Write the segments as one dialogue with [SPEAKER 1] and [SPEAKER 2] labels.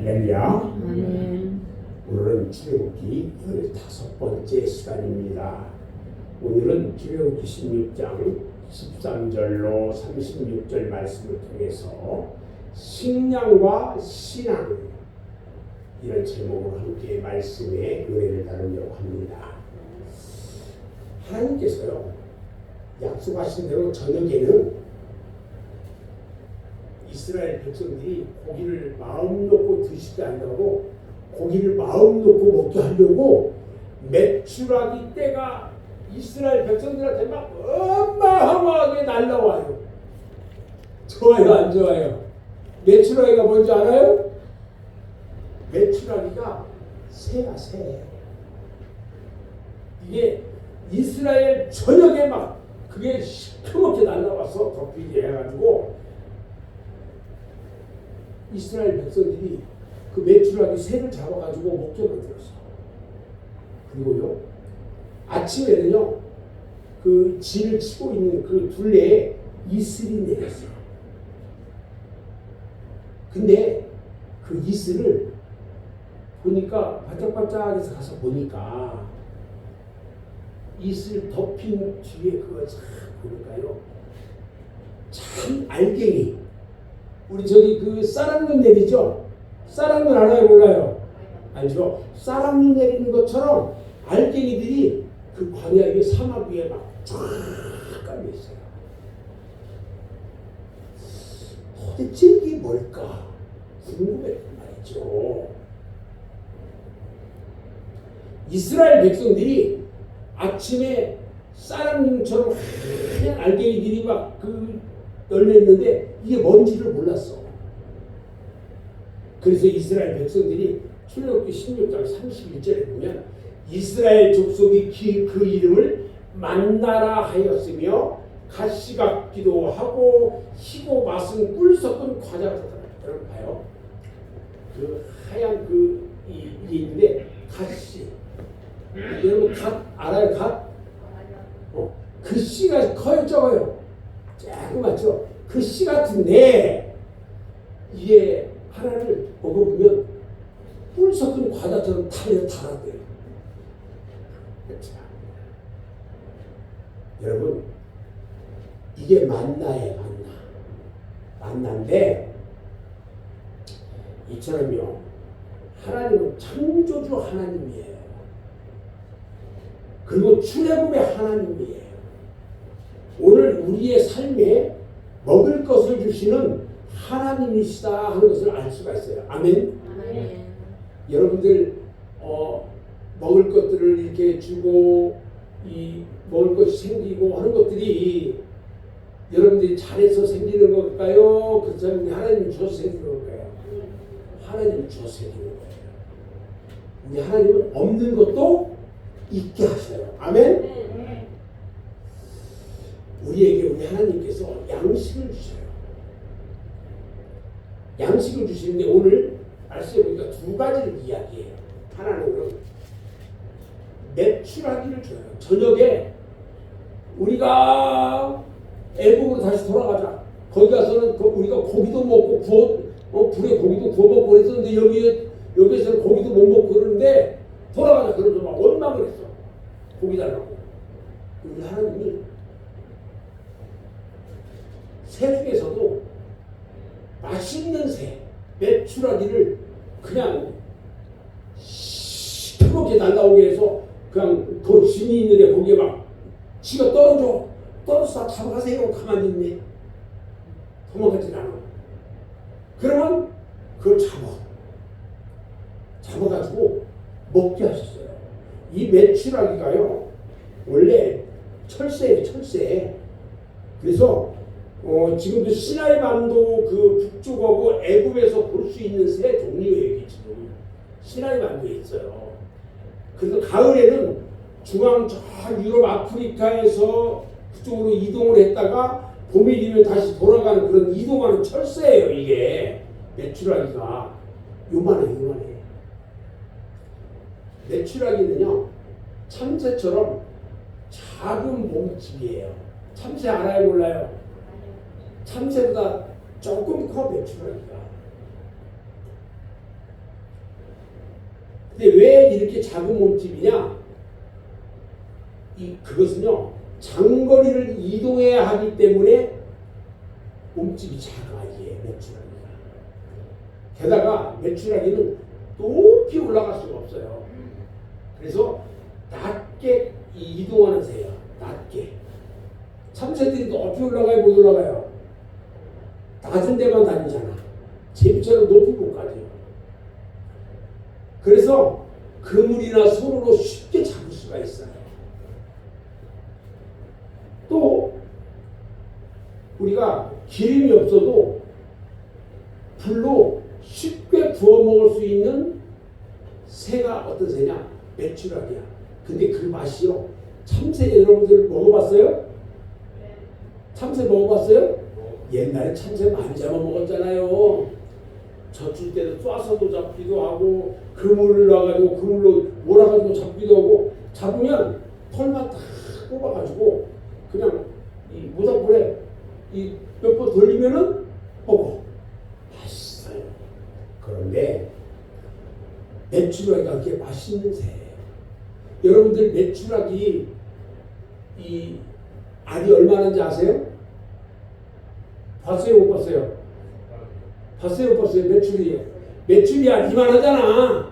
[SPEAKER 1] 할렐루야.
[SPEAKER 2] 아멘.
[SPEAKER 1] 오늘은 출애굽기 15번째 시간입니다. 오늘은 출애굽기 16장 13절로 36절 말씀을 통해서 식량과 신앙, 이런 제목으로 함께 말씀의 은혜를 나누려고 합니다. 하나님께서요, 약속하신 대로 저녁에는 이스라엘 백성들이 고기를 마음 놓고 드시지 않으려고, 고기를 마음 놓고 먹게 하려고 메추라기 떼가 이스라엘 백성들한테 막 어마어마하게 날라와요. 좋아요, 안 좋아요? 메추라기가 뭔지 알아요? 메추라기가 새야, 새. 이게 이스라엘 전역에 막 그게 시커멓게 날라와서 덮이게 해가지고 이스라엘 백성들이 그 메추라기 새를 잡아가지고 먹게 만들었어. 그리고요, 아침에는요, 그 진을 치고 있는 그 둘레에 이슬이 내렸어요. 근데 그 이슬을 보니까 반짝반짝해서 가서 보니까 이슬 덮인 뒤에 그거 참 보니까요, 참 알갱이. 우리 저기 그 쌀한눈 내리죠? 쌀한눈 알아요, 몰라요? 알죠? 쌀한눈 내리는 것처럼 알갱이들이 그 광야 위에, 사막 위에 막 쫙 깔려 있어요. 도대체 이게 뭘까 궁금했단 말이죠. 이스라엘 백성들이 아침에 쌀한눈처럼 하얀 알갱이들이 막 그 널려 있는데 이게 뭔지를 몰랐어. 그래서 이스라엘 백성들이 출애굽기 16장 31절에 보면 이스라엘 족속이 그 이름을 만나라 하였으며 가시 같기도 하고 희고 맛은 꿀 섞은 과자가 되더라. 여러분 봐요. 그 하얀 이게 있는데 가시. 여러분 갓 알아요? 갓? 그 씨가 커요, 적어요? 조그맣죠? 그 씨 같은데 이게 하나를 먹어보면 꿀 섞은 과자처럼 달아대요. 여러분, 이게 만나예요, 만나인데 이처럼요, 하나님은 창조주 하나님이에요. 그리고 출애굽의 하나님이에요. 오늘 우리의 삶에 먹을 것을 주시는 하나님이시다 하는 것을 알 수가 있어요. 아멘?
[SPEAKER 2] 아멘.
[SPEAKER 1] 여러분들 먹을 것들을 이렇게 주고 이 먹을 것이 생기고 하는 것들이 여러분들이 잘해서 생기는 걸까요? 그렇다면 하나님이 줘서 생기는 걸까요? 하나님이 줘서 생기는 거예요. 우리 하나님은 없는 것도 있게 하셔요. 아멘? 우리에게 우리 하나님께서 양식을 주셔요. 양식을 주시는데 오늘 말씀해 보니까 두 가지를 이야기해요. 하나는 메추라기를 줘요. 저녁에 우리가 애국으로 다시 돌아가자. 거기 가서는 우리가 고기도 먹고 불에 고기도 구워 먹고 그랬었는데 여기에서는 고기도 못 먹고 그러는데 돌아가자. 그러면서 막 원망을 했어. 고기 달라고. 우리 하나님이 새 중에서도 맛있는 새, 메추라기를 그냥 시커멓게 날라오게 해서 그냥 그 진이 있는데 거기에 막 지가 떨어져서 잡아가세요. 가만히 있네. 도망가진 않아. 그러면 그걸 잡아가지고 먹게 하셨어요. 이 메추라기가요, 원래 철새예요, 철새. 그래서 지금도 시나이 반도 그 북쪽하고 애굽에서 볼 수 있는 새 종류예요. 이게 지금 시나이 반도에 있어요. 그래서 가을에는 중앙 저 유럽 아프리카에서 그쪽으로 이동을 했다가 봄이 되면 다시 돌아가는 그런 이동하는 철새예요. 이게 메추라기가 요만해. 메추라기는요, 참새처럼 작은 몸집이에요. 참새 알아요, 몰라요? 참새보다 조금 커, 메추라기가. 근데 왜 이렇게 작은 몸집이냐? 그것은요, 장거리를 이동해야 하기 때문에 몸집이 작아, 이게 메추라기가. 게다가 메추라기는 높이 올라갈 수가 없어요. 그래서 낮게 이동하는 새야, 낮게. 참새들이 높이 올라가요, 못 올라가요? 낮은 데만 다니잖아. 제비처럼 높이 못 가죠. 그래서 그물이나 손으로 쉽게 잡을 수가 있어요. 또 우리가 기름이 없어도 불로 쉽게 구워 먹을 수 있는 새가 어떤 새냐? 메추라기야. 근데 그 맛이요, 참새 여러분들 먹어봤어요? 참새 먹어봤어요? 옛날에 참새 많이 잡아먹었잖아요. 젖줄 때도 쏴서도 잡기도 하고, 그물을 놔가지고 그물로 몰아가지고 잡기도 하고, 잡으면 털만 다 뽑아가지고 그냥 이 모닥불에 이 몇 번 돌리면은 맛있어요. 그런데 메추라기가 그렇게 맛있는 새예요. 여러분들 메추라기 이 알이 얼마나인지 아세요? 봤어요, 못 봤어요? 봤어요, 못 봤어요? 메추리 알 이만하잖아.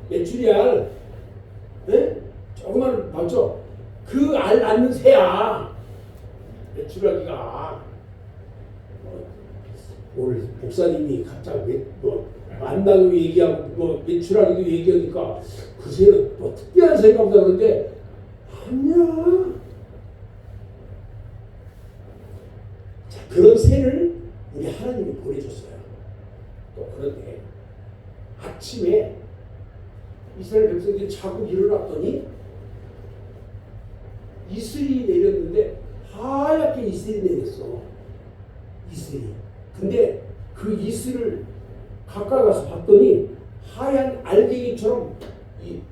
[SPEAKER 1] 메추리 알, 네? 조그만, 맞죠? 그 알 낳는 새야, 메추라기가. 오늘 목사님이 갑자기 만나도 얘기하고 메추라기도 얘기하니까 그 새는 특별한 새가 보다 그런데 아니야. 자, 그런 새를 우리 하나님이 보내줬어요. 또 그런데 아침에 이스라엘 백성들이 자고 일어났더니 이슬이 내렸는데 하얗게 이슬이 내렸어. 이슬이. 근데 그 이슬을 가까이 가서 봤더니 하얀 알갱이처럼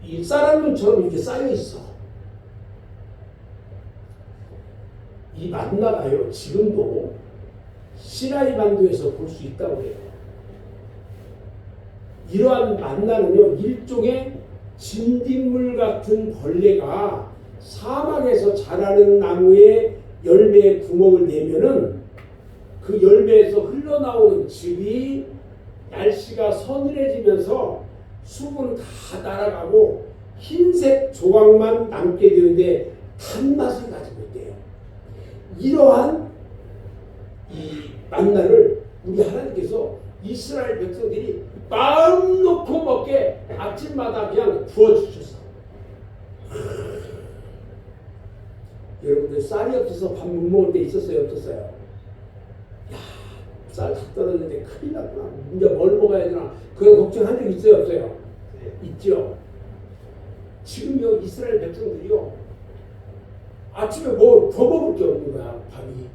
[SPEAKER 1] 이 쌀알눈처럼 이렇게 쌓여 있어. 이 만나가요, 지금도 시나이 반도에서 볼 수 있다고 해요. 이러한 만나는요, 일종의 진딧물 같은 벌레가 사막에서 자라는 나무에 열매에 구멍을 내면은 그 열매에서 흘러나오는 즙이 날씨가 서늘해지면서 수분 다 날아가고 흰색 조각만 남게 되는데 단맛을 가지고 있대요. 이러한 이 만나를 우리 하나님께서 이스라엘 백성들이 마음 놓고 먹게 아침마다 그냥 부어주셨어. 여러분들 쌀이 없어서 밥 못 먹을 때 있었어요, 없었어요? 쌀 다 떨어졌는데 큰일 났구나. 이제 뭘 먹어야 되나? 그런 걱정한 적 있어요, 없어요? 네. 있죠. 지금요, 이스라엘 백성들이요, 아침에 뭐 더 먹을 게 없는 거야, 밥이.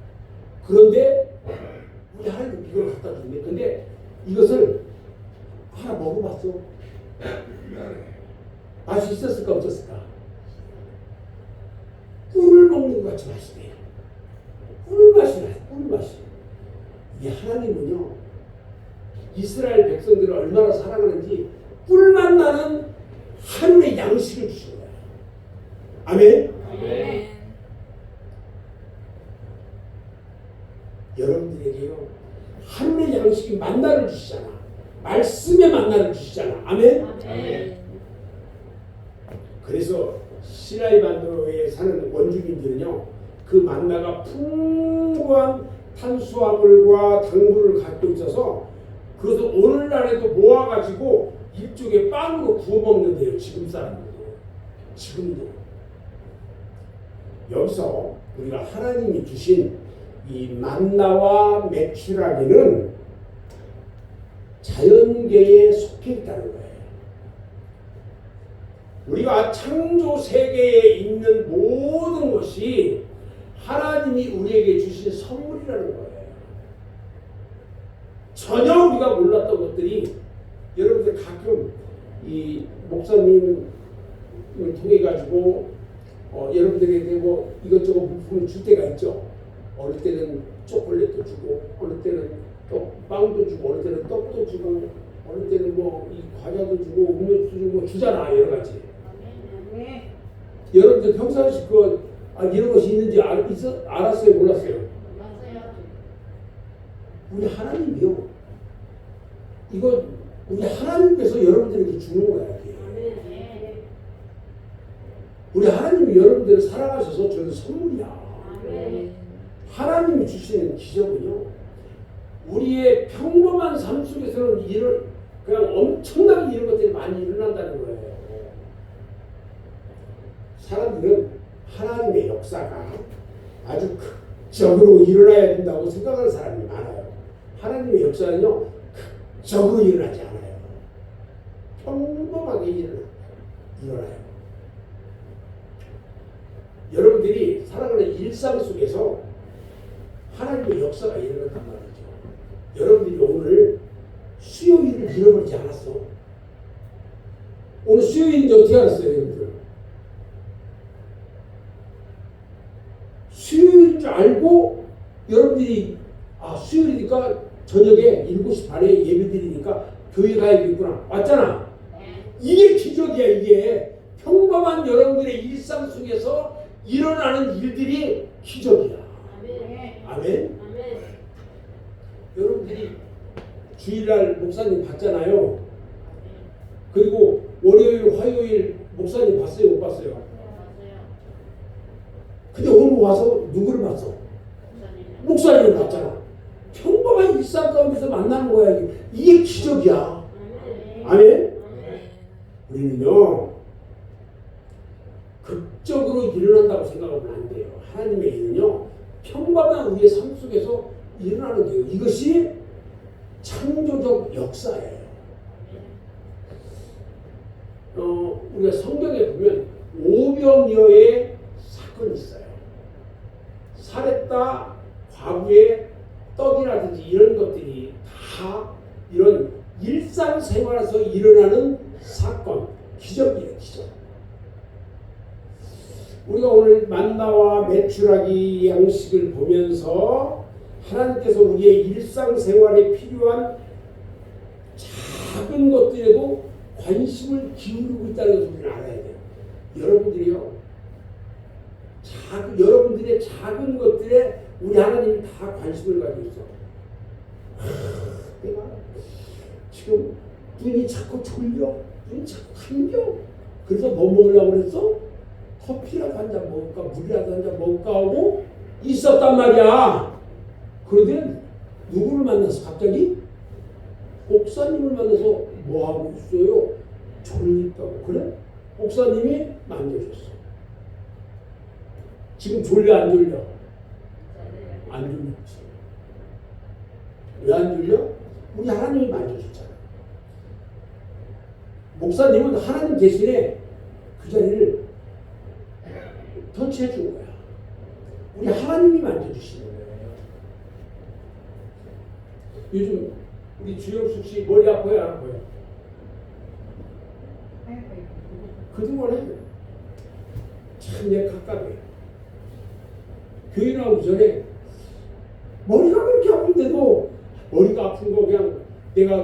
[SPEAKER 1] 그런데 우리 하나님 이걸 갖다 줬네. 근데 이것을 하나 먹어봤어. 맛이 있었을까, 없었을까? 꿀을 먹는 것 같이 맛이네요. 꿀맛이 나요, 꿀맛이. 이 하나님은요, 이스라엘 백성들을 얼마나 사랑하는지 꿀맛 나는 하루의 양식을 주신 거야. 아멘?
[SPEAKER 2] 아멘.
[SPEAKER 1] 여러분들에게요, 하루의 양식이 만나를 주시잖아. 말씀의 만나를 주시잖아. 아멘?
[SPEAKER 2] 아멘.
[SPEAKER 1] 그래서 시나이 반도에 사는 원주민들은요, 그 만나가 풍부한 탄수화물과 당분을 갖고 있어서 그것을 오늘날에도 모아가지고 일종의 빵으로 구워 먹는데요. 지금 사람들도. 지금도. 여기서 우리가 하나님이 주신 이 만나와 메추라기는 자연계에 속해 있다는 거예요. 우리가 창조 세계에 있는 모든 것이 하나님이 우리에게 주신 선물이라는 거예요. 전혀 우리가 몰랐던 것들이, 여러분들 가끔 이 목사님을 통해 가지고 여러분들에게 뭐 이것저것 물품을 줄 때가 있죠. 어느 때는 초콜릿도 주고, 어느 때는 또 빵도 주고, 어느 때는 떡도 주고, 어느 때는 뭐 이 과자도 주고 음료수 주고 뭐 주잖아 여러 가지. 여러분들 평상시 이런 것이 있는지 알았어요 몰랐어요? 우리 하나님이요. 이거 우리 하나님께서 여러분들에게 주는 거야. 이게. 우리 하나님이 여러분들을 사랑하셔서 주는 선물이야. 하나님이 주시는 기적은요. 우리의 평범한 삶 속에서는 그냥 엄청나게 이런 것들이 많이 일어난다는 거예요. 사람들은 하나님의 역사가 아주 극적으로 일어나야 된다고 생각하는 사람이 많아요. 하나님의 역사는요, 극적으로 일어나지 않아요. 평범하게 일어나요. 여러분들이 살아가는 일상 속에서 하나님의 역사가 일어난단 말이죠. 여러분들이 오늘 수요일을 잃어버리지 않았어. 오늘 수요일인지 어떻게 알았어요, 여러분들? 수요일인 줄 알고 여러분들이 수요일이니까 저녁에 7시 반에 예배드리니까 교회 가야겠구나. 맞잖아. 이게 기적이야. 이게 평범한 여러분들의 일상 속에서 일어나는 일들이 기적이야. 아멘. 여러분들이 주일날 목사님 봤잖아요. 그리고 월요일, 화요일 목사님 봤어요? 못 봤어요? 근데 오늘 와서 누구를 봤어? 목사님을 봤잖아. 평범한 일상 가운데서 만나는 거야. 이게 기적이야. 아멘? 우리는요, 극적으로 일어난다고 생각하면 안 돼요. 하나님의 일은요, 평범한 우리의 삶 속에서 일어나는 거예요. 이것이 창조적 역사예요. 우리가 성경에 보면 오병이어의 사건이 있어요. 살했다, 과부의 떡이라든지 이런 것들이 다 이런 일상생활에서 일어나는 사건, 기적이에요. 기적. 우리가 오늘 만나와 메추라기 양식을 보면서 하나님께서 우리의 일상생활에 필요한 작은 것들에도 관심을 기울이고 있다는 것을 우리는 알아야 돼요. 여러분들의 작은 것들에 우리 하나님이 다 관심을 가지고 있어. 내가 지금 눈이 자꾸 졸려, 눈이 자꾸 감겨. 그래서 뭐 먹으려고 그랬어? 커피라도 한 잔 먹을까, 물이라도 한 잔 먹을까 하고 있었단 말이야. 그런데 누구를 만나서 갑자기? 목사님을 만나서 뭐 하고 있어요? 졸립다고. 그래? 목사님이 만져줬어. 지금 졸려 안 졸려? 안 졸렸지. 왜 안 졸려? 우리 하나님이 만져줬잖아. 목사님은 하나님 대신에 그 자리를 터치해 준 거야. 우리 하나님이 만져주시는 거예요. 요즘 우리 주영숙 씨 머리 아파요, 안 아파요? 그동안에 참 내 가깝게 교회 나오기 전에 머리가 그렇게 아픈데도 머리가 아픈 거 그냥 내가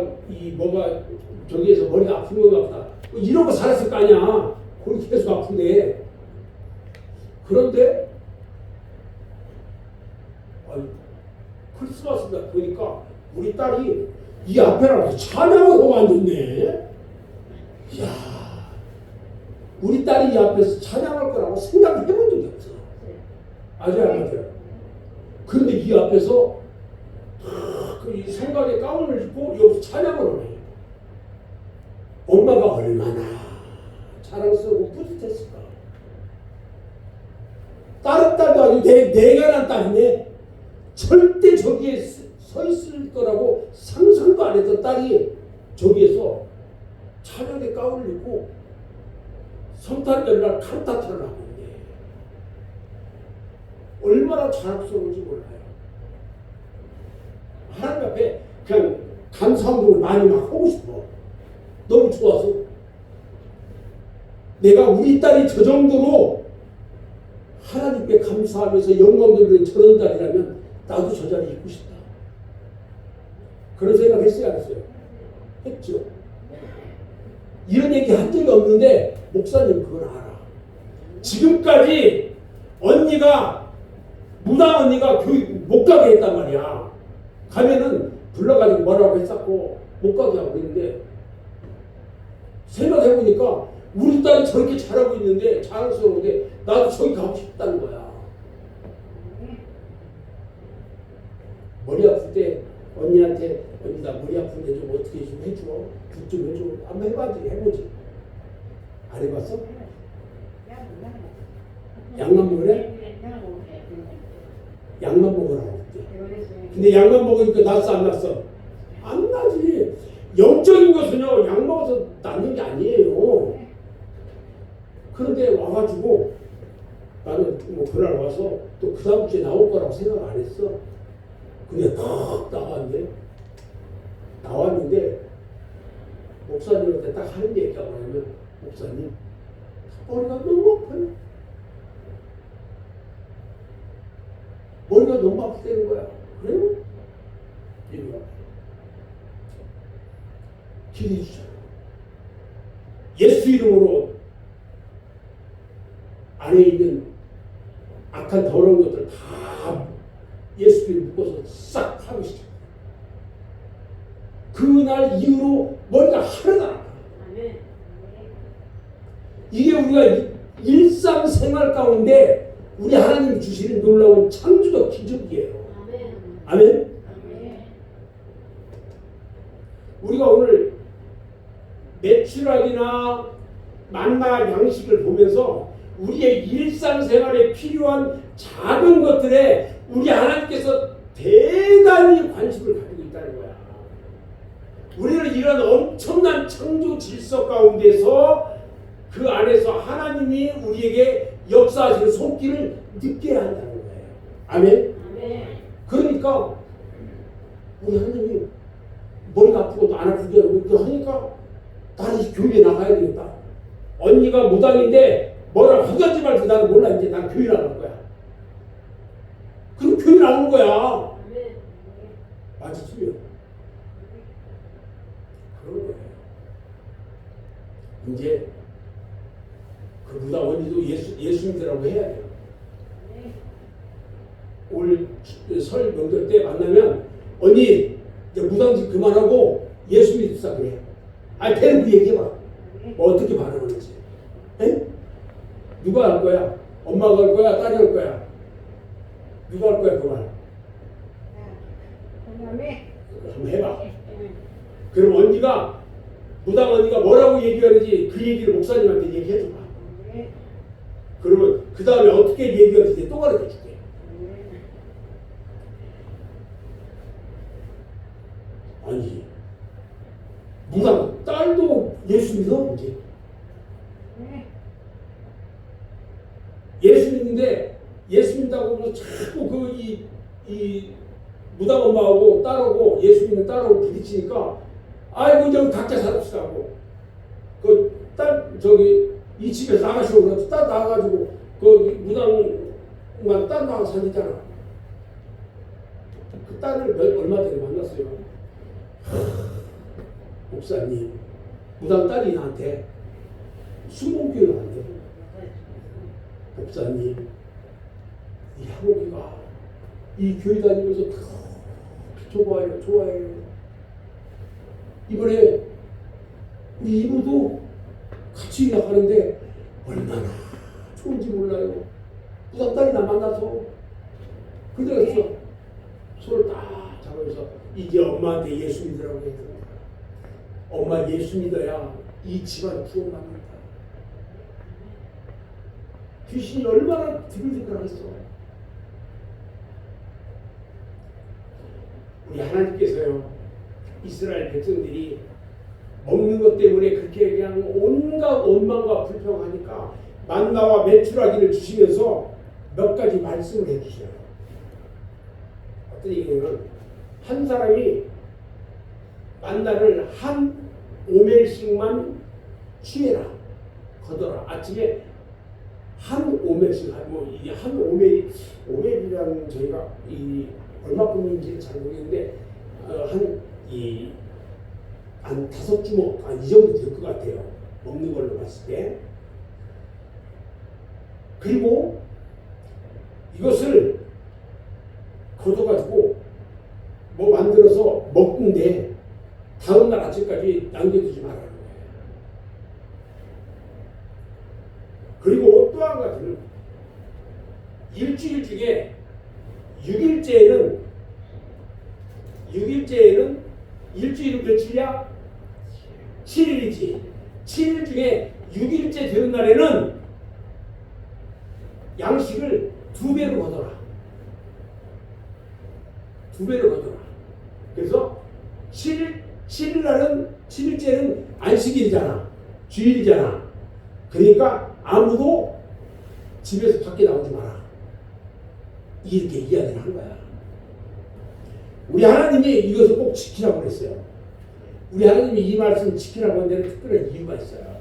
[SPEAKER 1] 뭐가 저기에서 머리가 아픈 건가 보다 이런 거 살았을 거 아니야. 거기 계속 아픈데 그런데 크리스마스 날 보니까 우리 딸이 이 앞에 나가서 찬양을 하고 앉았네. 이야, 우리 딸이 이 앞에서 찬양할 거라고 생각을 해본 적이 없어. 맞아요. 그런데 이 앞에서 이 생각의 가운을 입고 여기서 찬양을 하네. 엄마가 얼마나 자랑스럽고 뿌듯했을까. 다른 딸도 아니고 내가 난 딸인데 절대 저기에 서 있을 거라고 상상도 안 했던 딸이 저기에서 찬양의 가운을 입고 성탄절날 칸타타를 하고 있네. 얼마나 자랑스러운지 몰라요. 하나님 앞에 그냥 감사운동을 많이 막 하고 싶어. 너무 좋아서. 내가 우리 딸이 저 정도로 하나님께 감사하면서 영광 돌리는 저런 딸이라면 나도 저 자리에 있고 싶다. 그런 생각 했어요, 안 했어요? 했죠. 이런 얘기 한 적이 없는데 목사님 그걸 알아. 지금까지 언니가 무당 언니가 교육 못 가게 했단 말이야. 가면은 불러가지고 뭐라고 했었고 못 가게 하고 있는데 생각해보니까 우리 딸이 저렇게 잘하고 있는데 자랑스러운데 나도 저기 가고 싶다는 거야. 머리 아플 때 언니한테 언니 나 머리 아픈데 좀 어떻게 좀 해줘. 붓 좀 해줘. 한번 해보지. 안 해봤어? 약만 먹으래? 약만 먹으라고 그때. 근데 약만 먹으니까 났어 안 났어? 안 나지. 영적인 것은요 약 먹어서 낫는 게 아니에요. 그런데 와가지고 나는 뭐 그날 와서 또 그 다음 주에 나올 거라고 생각 안 했어. 근데 딱 나왔는데 목사님한테 딱 하는 얘기가 뭐냐면 목사님 머리가 너무 아파요. 머리가 너무 아프다는 거야. 그래요? 이리 와. 기도해 주잖아. 예수 이름으로 안에 있는 악한 더러운 것들 다 예수 이름 묶어서 싹 하고 싶어. 그날 이후로 머리가 하나도 안 아파. 이게 우리가 일상생활 가운데 우리 하나님이 주시는 놀라운 창조적 기적이에요. 아멘. 우리가 오늘 매출학이나 만나 양식을 보면서 우리의 일상생활에 필요한 작은 것들에 우리 하나님께서 대단히 관심을 가지고 있다는 거야. 우리는 이런 엄청난 창조 질서 가운데서 그 안에서 하나님이 우리에게 역사하시는 손길을 느껴야 한다는 거예요. 아멘? 그러니까 우리 하나님이 머리가 아프고도 안 아프게 하니까 나는 교회에 나가야 되겠다. 언니가 무당인데 뭐라 하든지 말든지 나는 몰라. 이제 난 교회 나갈 거야. 그럼 교회 나오는 거야. 맞지? 틀려. 그런 거예요. 이제 그 무당 언니도 예수님들하고 해야 돼요. 올 설 명절 때 만나면 언니 이제 무당짓 그만하고 예수 믿읍시다 그래. 아니 대놓고 얘기해봐. 뭐 어떻게 반응하는지. 에? 누가 할 거야? 엄마가 할 거야? 딸이 할 거야? 누가 할 거야 그 말? 한번 해봐. 그럼 언니가 무당 언니가 뭐라고 얘기하는지 그 얘기를 목사님한테 얘기해줘봐. 그러면 그 다음에 어떻게 얘기하는지 또 가르쳐줄게. 아니 무당 딸도 예수 믿어? 이제 예수 믿는데 예수 믿다고 자꾸 이 무당 엄마하고 딸하고 예수 믿는 딸하고 부딪히니까 아이고 이제 각자 살읍시다 하고 그 딸 저기 이 집에서 나가시고 그래서 딸 나가가지고 그 무당만 딸 나가서 살잖아. 그 딸을 얼마 전에 만났어요. 목사님 무당 딸이 나한테 순봉교회를 한대. 목사님 이 학원이가 이 교회 다니면서 좋아해요. 이번에 우리 이모도 같이 나가는데 얼마나 좋은지 몰라요. 무당 딸이나 만나서 그래서 손을 딱 잡으면서 이제 엄마한테 예수 믿으라고 했더니 엄마 예수 믿어야 이 집안 구원받는다. 귀신이 얼마나 드글드글하겠어. 우리 하나님께서요 이스라엘 백성들이 먹는 것 때문에 그렇게 그냥 온갖 원망과 불평하니까 만나와 메추라기를 주시면서 몇 가지 말씀을 해주셔요. 어떤 얘기냐면 한 사람이 만나를 한 오멜씩만 취해라. 거둬라. 아침에 한 오멜씩 이게 한 오멜이라는 저희가 이 얼마큼인지 잘 모르겠는데 한 5주먹, 이 정도 될 것 같아요. 먹는 걸로 봤을 때. 그리고 이것을 걷어가지고 뭐 만들어서 먹는데 다음날 아침까지 남겨두지 말라는 거예요. 그리고 또 한 가지는 일주일 중에 6일째에는 일주일은 며칠이야? 7일이지. 7일 중에 6일째 되는 날에는 양식을 2배로 걷어라. 2배로 걷어라. 그래서 7일 날은 7일째는 안식일이잖아. 주일이잖아. 그러니까 아무도 집에서 밖에 나오지 마라. 이렇게 이야기를 한 거야. 우리 하나님이 이것을 꼭 지키라고 그랬어요. 우리 하나님이 이 말씀을 지키라고 한 데는 특별한 이유가 있어요.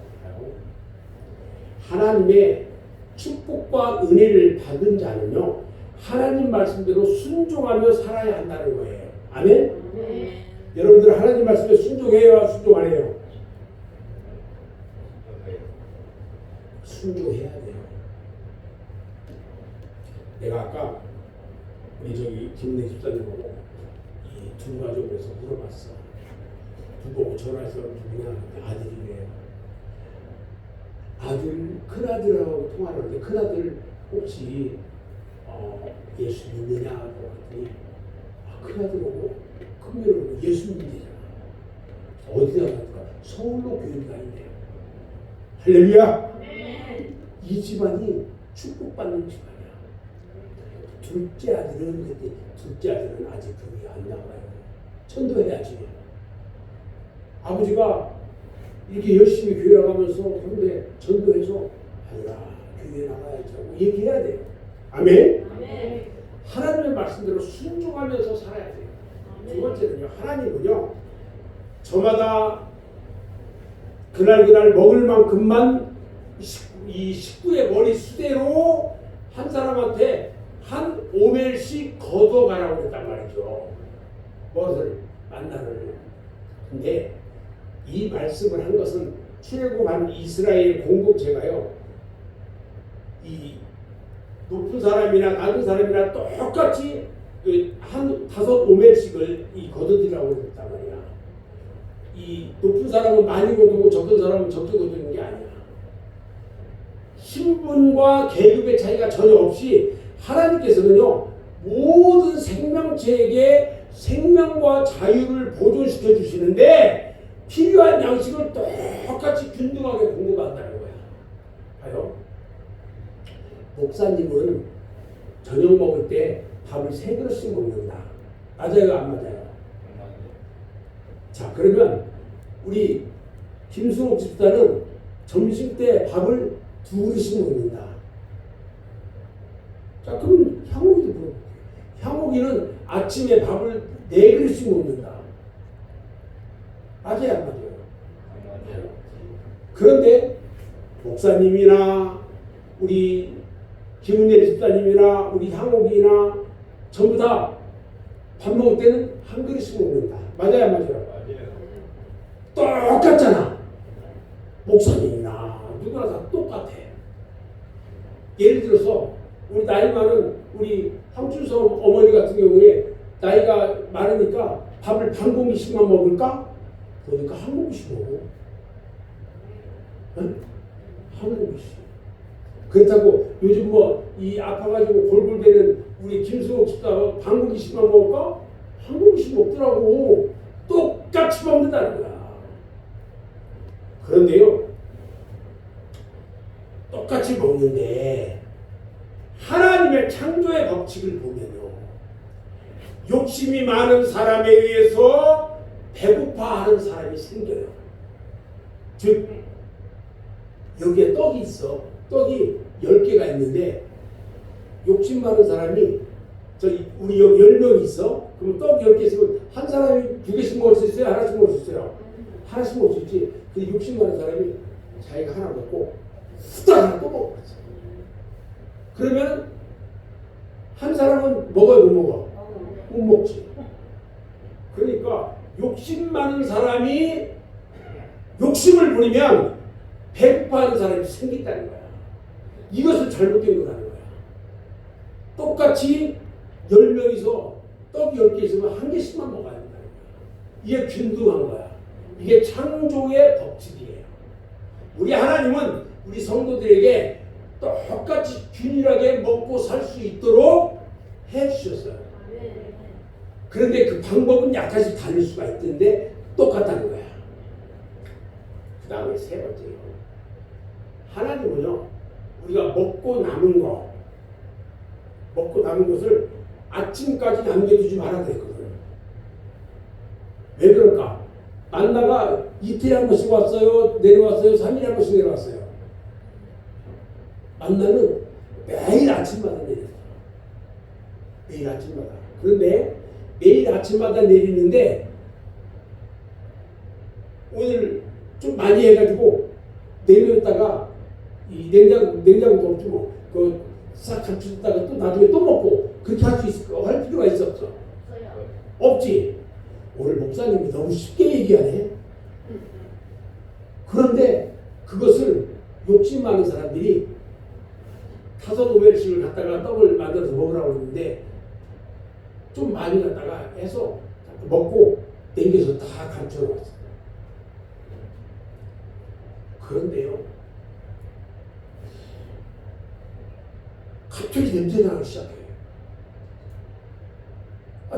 [SPEAKER 1] 하나님의 축복과 은혜를 받은 자는요, 하나님 말씀대로 순종하며 살아야 한다는 거예요. 아멘? 여러분들 하나님 말씀에 순종해요? 순종 안 해요? 순종해야 돼요. 내가 아까 우리 저기 김은혜 집사님 보고 이 두 가족에서 물어봤어. 두고 전화해서 누구냐? 아들이래요. 아들, 큰아들하고 통화를 하는데 큰아들 혹시 예수 믿느냐고 했더니 큰아들하고 큰매로 예수 믿는대잖아. 어디다 갈까? 서울로 교회가 있네요. 할렐루야! 이 집안이 축복받는 집안이야. 둘째 아들은 아직 교회 안 나가요. 전도해야지. 아버지가 이렇게 열심히 교회 나가면서 그런데 전도해서 아들아 교회 나가야지 하고 얘기해야 돼요. 아멘? 하나님의 말씀대로 순종하면서 살아야 돼요. 두 번째는요, 하나님은요 저마다 그날 먹을 만큼만 이 식구의 머리 수대로 한 사람한테 한 오멜씩 걷어가라고 했단 말이죠. 무엇을? 만나를. 근데 이 말씀을 한 것은 출애굽한 이스라엘 공동체가요, 이 높은 사람이나 낮은 사람이나 똑같이 한 5오멜씩을 이 걷어들이라고 했단 말이야. 이 높은 사람은 많이 거두고 적은 사람은 적게 거두는 게 아니야. 신분과 계급의 차이가 전혀 없이 하나님께서는요 모든 생명체에게 생명과 자유를 보존시켜 주시는데 필요한 양식을 똑같이 균등하게 공급한다는 거야. 봐요. 목사님은 저녁 먹을 때 밥을 3그릇씩 먹는다. 맞아요? 안 맞아요? 자, 그러면 우리 김수옥 집사는 점심 때 밥을 2그릇씩 먹는다. 자, 그럼 향옥이도 그렇고, 향옥이는 아침에 밥을 4그릇씩 먹는다. 맞아요? 안 맞아요? 그런데 목사님이나 우리 김은혜 집사님이나 우리 향옥이나 전부 다 밥 먹을 때는 1그릇씩 먹는다. 맞아요? 안 맞아요? 똑같잖아. 목사님이나 누구나 다 똑같아. 예를 들어서 우리 나이 많은 우리 황춘서 어머니 같은 경우에 나이가 많으니까 밥을 반 공기씩만 먹을까? 그러니까 한 공기씩 먹어. 응? 한 공기씩. 그렇다고 요즘 이 아파가지고 골골대는 우리 김수옥 집사 반 공기씩만 먹을까? 한 공기씩 먹더라고. 똑같이 먹는다는 거야. 그런데요, 똑같이 먹는데 하나님의 창조의 법칙을 보면요, 욕심이 많은 사람에 의해서 배고파하는 사람이 생겨요. 즉 여기에 떡이 있어. 떡이 10개가 있는데 욕심 많은 사람이 우리 여기 10명이 있어. 그럼 떡 10개 있으면 한 사람이 2개씩 먹을 수 있어요? 하나씩 먹을 수 있어요? 하나씩 먹을 수 있지. 근데 욕심 많은 사람이 자기가 하나 먹고 후다닥 또 먹어. 그러면 한 사람은 먹어요? 못 먹어? 못 먹지. 그러니까 욕심 많은 사람이 욕심을 부리면 배고파하는 사람이 생긴다는 거야. 이것을 잘못된 거라는 거야. 똑같이 10명이서 떡 10개 있으면 한 개씩만 먹어야 된다는 거야. 이게 균등한 거야. 이게 창조의 법칙이에요. 우리 하나님은 우리 성도들에게 똑같이 균일하게 먹고 살 수 있도록 해주셨어요. 그런데 그 방법은 약간씩 다를 수가 있던데 똑같다는 거야. 그 다음에 세 번째요. 하나님은요, 우리가 먹고 남은 것을 아침까지 남겨두지 말아야 되거든. 왜 그럴까? 만나가 이틀에 한 번씩 왔어요, 내려왔어요, 3일에 한 번씩 내려왔어요. 만나는 매일 아침마다 내렸어요. 매일 아침마다. 그런데 매일 아침마다 내리는데 오늘 좀 많이 해가지고 내렸다가 이 냉장고도 없지 뭐. 싹 감추다가 또 나중에 또 먹고 그렇게 할 필요가 있어 없어? 없지. 오늘 목사님이 너무 쉽게 얘기하네. 그런데 그것을 욕심 많은 사람들이 5-5회씩을 갖다가 떡을 만들어서 먹으라고 했는데 좀 많이 갖다가 해서 먹고 땡겨서 다 감춰놓았어. 그런데요, 갑자기 냄새가 나기 시작해.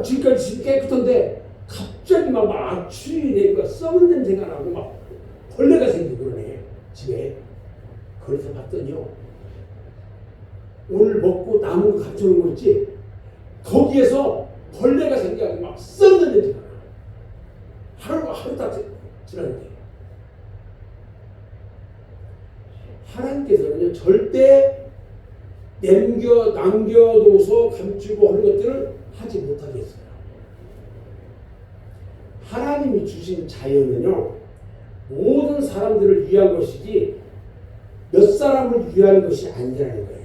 [SPEAKER 1] 지금까지 집 깨끗한데 갑자기 막 악취 내니까 썩은 냄새가 나고 막 벌레가 생기고 그러네, 집에. 그래서 봤더니요, 오늘 먹고 남은 거 감춰놓은 거 있지? 거기에서 벌레가 생겨가지고 막 썩는 냄새가 나. 하루 다 지났는데. 하나님께서는요, 절대 남겨둬서 감추고 하는 것들을 하지 못하겠어요. 하나님이 주신 자연은요, 모든 사람들을 위한 것이지 몇 사람을 위한 것이 아니라는 거예요.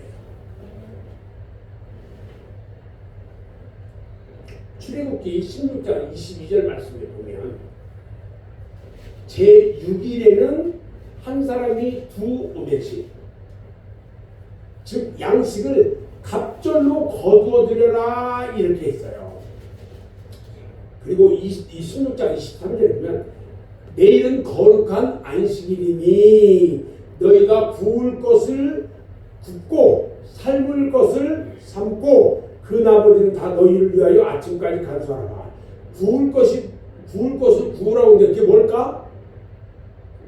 [SPEAKER 1] 출애굽기 16장 22절 말씀에 보면 제6일에는 한 사람이 2오매씩, 즉 양식을 갑절로 거두어들여라 이렇게 했어요. 그리고 이 16장 23절에 보면 내일은 거룩한 안식일이니 너희가 구울 것을 굽고 삶을 것을 삶고 그 나머지는 다 너희를 위하여 아침까지 간수하라. 구울 것을 구우라고 했는데 그게 뭘까?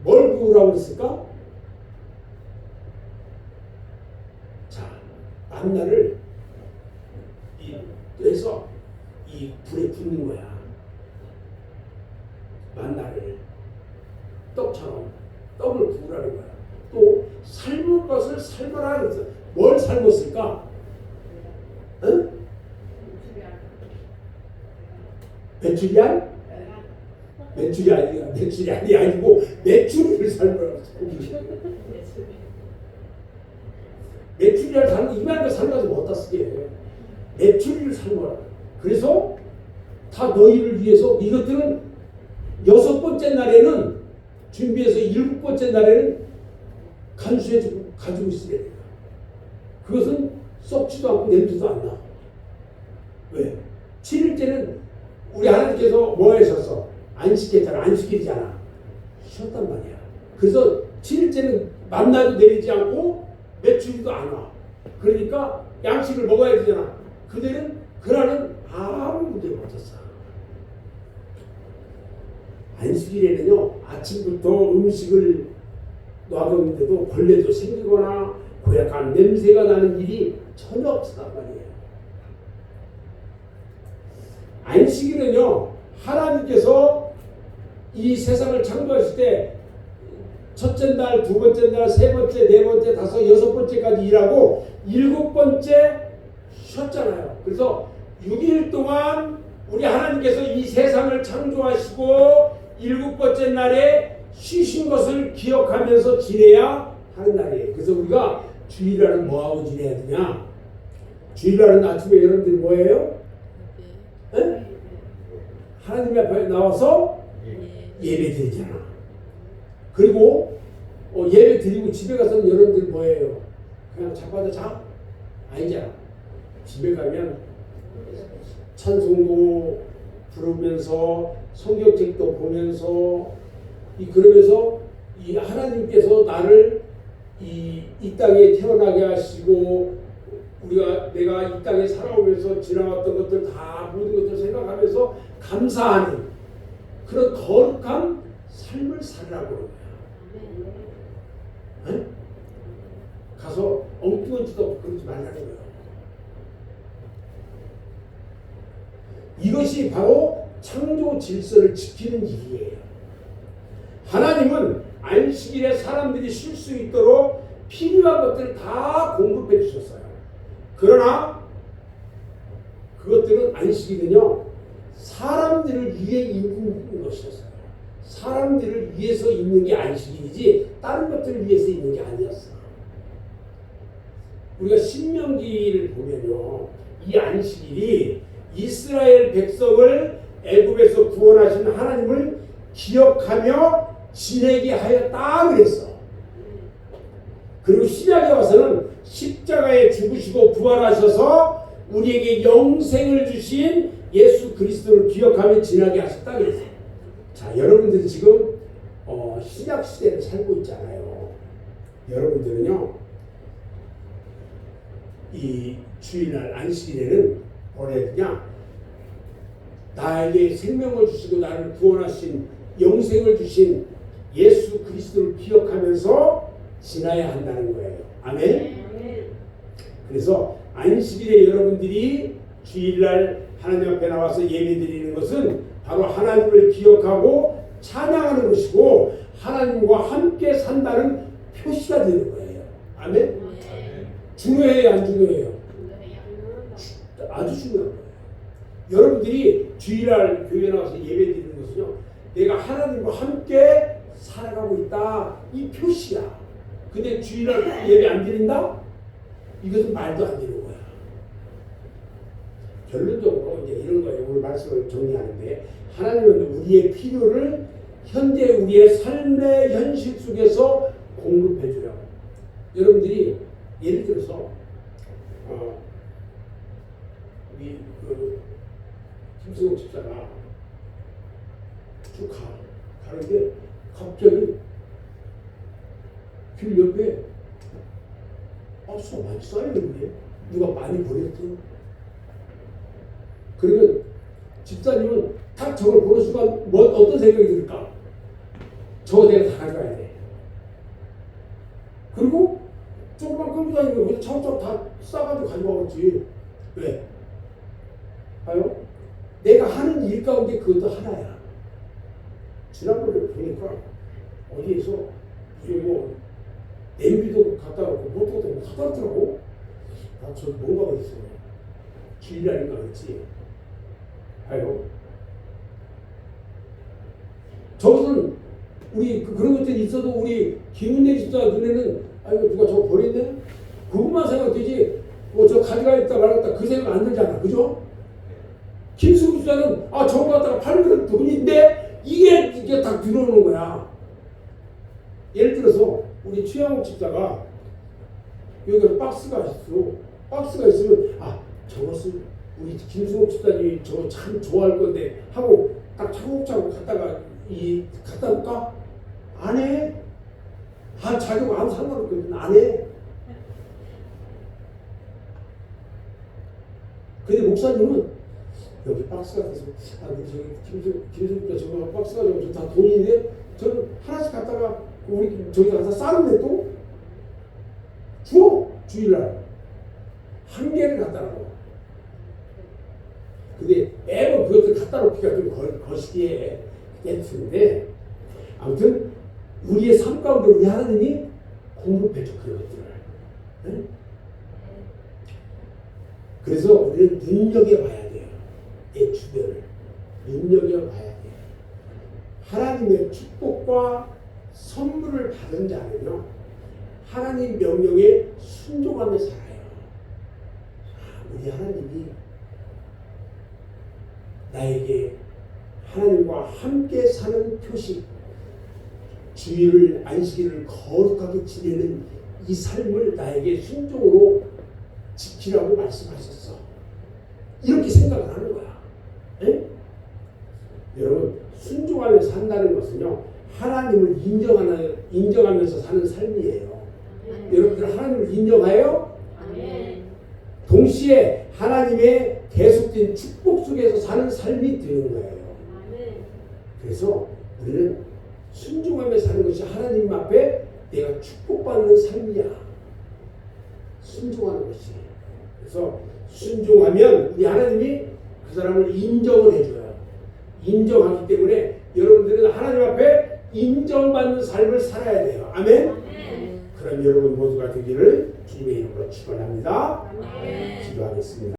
[SPEAKER 1] 뭘 구우라고 했을까? 자, 만나를 해서 이 불에 굽는 거야. 만나를 떡처럼 떡을 구우라는 거야. 또 삶을 것을 삶으라 그랬어. 뭘 삶았을까? 응? 메추리알? 메추리알이 아니고 메추리를 삶으라고 했어. 메추리알 삶고 이만큼 삶아서 못 다 쓰게. 메추리를 삶아라. 그래서 다 너희를 위해서 이것들은 6번째 날에는 준비해서 7번째 날에는 간수해주고 가지고 있으래. 그것은 썩지도 않고 냄새도 안 나. 왜? 7일째는 우리 하나님께서 뭐 하셨어? 안식했잖아. 안식일이잖아. 쉬었단 말이야. 그래서 7일째는 만나도 내리지 않고 메추리도 안 와. 그러니까 양식을 먹어야 되잖아. 그들은 그날은 아무 문제가 없었어. 안식일에는요, 아침부터 음식을 놔뒀는데도 벌레도 생기거나 고약한 냄새가 나는 일이 전혀 없었단 말이에요. 안식일은요, 하나님께서 이 세상을 창조하실 때 첫째 날, 두 번째 날, 세 번째, 네 번째, 다섯, 6번째까지 일하고 7번째 쉬었잖아요. 그래서 6일 동안 우리 하나님께서 이 세상을 창조하시고 7번째 날에 쉬신 것을 기억하면서 지내야 하는 날이에요. 그래서 우리가 주일날은 뭐하고 지내야 되냐? 주일날은 아침에 여러분들이 뭐예요? 네? 하나님 앞에 나와서 예배 드리잖아. 그리고 예배 드리고 집에 가서는 여러분들 뭐예요? 그냥 자빠져 자? 아니잖아. 집에 가면 찬송도 부르면서 성경책도 보면서 그러면서 이 하나님께서 나를 이 땅에 태어나게 하시고 내가 이 땅에 살아오면서 지나왔던 것들 다 모든 것들 생각하면서 감사하는 그런 거룩한 삶을 살라고 그러는 거야. 네? 가서 엉뚱한 짓 없고 그러지 말라는 거예요. 이것이 바로 창조 질서를 지키는 일이에요. 하나님은 안식일에 사람들이 쉴 수 있도록 필요한 것들을 다 공급해 주셨어요. 그러나 그것들은 안식일은요 사람들을 위해 있는 것이었어요. 사람들을 위해서 있는 게 안식일이지 다른 것들을 위해서 있는 게 아니었어. 우리가 신명기를 보면요 이 안식일이 이스라엘 백성을 애굽에서 구원하신 하나님을 기억하며 지내게 하였다 그랬어. 그리고 신약에 와서는 십자가에 죽으시고 부활하셔서 우리에게 영생을 주신 예수 그리스도를 기억하며 지나게 하셨다 그랬어. 자, 여러분들이 지금 신약 시대를 살고 있잖아요. 여러분들은요 이 주일날 안식일에는 뭐라 해야 되냐, 나에게 생명을 주시고 나를 구원하신 영생을 주신 예수 그리스도를 기억하면서 지나야 한다는 거예요. 아멘. 그래서 안식일에 여러분들이 주일날 하나님 앞에 나와서 예배드리는 것은 바로 하나님을 기억하고 찬양하는 것이고 하나님과 함께 산다는 표시가 되는 거예요. 아멘. 중요해요, 안 중요해요? 아주 중요한 거예요. 여러분들이 주일날 교회에 나와서 예배드리는 것은요 내가 하나님과 함께 살아가고 있다 이 표시야. 근데 주일날 예배 안 드린다? 이것은 말도 안 되는 거야. 결론적으로 이제 이런 거예요. 오늘 말씀을 정리하는데 하나님은 우리의 필요를 현재 우리의 삶의 현실 속에서 공급해 주려고. 여러분들이 예를 들어서 우리 김승욱 집사가 쭉 가는데 갑자기 길 옆에 수가 많이 쌓여있는데 누가 많이 버렸지. 그러면 집사님은 딱 저걸 보는 순간 어떤 생각이 들까? 저거 내가 다 가져가야 돼. 그리고 조금만 끌고 다니면 그냥 차곡차곡 다 싸가지고 가져가겠지. 왜? 봐요? 내가 하는 일 가운데 그것도 하나야. 지난번에 보니까 어디에서 이게 뭐 냄비도 갖다 놓고 뭐도 갖다 놨더라고. 저 뭔가가 있어요. 주일날인가 그랬지. 봐요. 저것은 우리 그런 것들이 있어도 우리 김은혜 집사 눈에는 아이고 누가 저거 버렸네? 그것만 생각되지 뭐 저 가져가겠다 말겠다 그 생각 안 들잖아. 그죠? 김승우 집사는 저거 갖다가 팔면 돈인데 이게 다 들어오는 거야. 예를 들어서 우리 최양욱 집사가 여기 박스가 있어. 박스가 있으면 저것을 우리 김승욱 집사님이 저거 참 좋아할 건데 하고 딱 차곡차곡 갖다가 갖다 놓을까? 안 해. 자기가 아무 상관없거든. 안 해. 근데 목사님은 여기 박스가 있어. 우리 저기 김승욱가 저거 박스가 다 돈인데 저는 하나씩 갖다가 우리 저기 가서 싸는데 또 줘. 주일날 한 개를 갖다 놔. 근데 매번 그것들 갖다 놓기가 좀 거시기에 됐는데 아무튼 우리의 삶 가운데 우리 하나님이 공급해줘 그런 것들을. 네? 그래서 우리는 눈여겨봐야 돼요. 내 주변을 눈여겨봐야 돼요. 하나님의 축복과 선물을 받은 자는요 하나님 명령에 순종하며 살아요. 우리 하나님이 나에게 하나님과 함께 사는 표시, 주일을 안식일을 거룩하게 지내는 이 삶을 나에게 순종으로 지키라고 말씀하셨어. 이렇게 생각을 하는 거야. 에? 여러분, 순종하며 산다는 것은요, 하나님을 인정하면서 사는 삶이에요. 여러분들 하나님을 인정해요? 동시에 하나님의 계속된 축복 속에서 사는 삶이 되는 거예요. 그래서 우리는 순종하며 사는 것이 하나님 앞에 내가 축복받는 삶이야. 순종하는 것이. 그래서 순종하면 우리 하나님이 그 사람을 인정을 해줘요. 인정하기 때문에 여러분들은 하나님 앞에 인정받는 삶을 살아야 돼요. 아멘? 그럼 여러분 모두가 되기를 주님의 이름으로 축원합니다. 기도하겠습니다.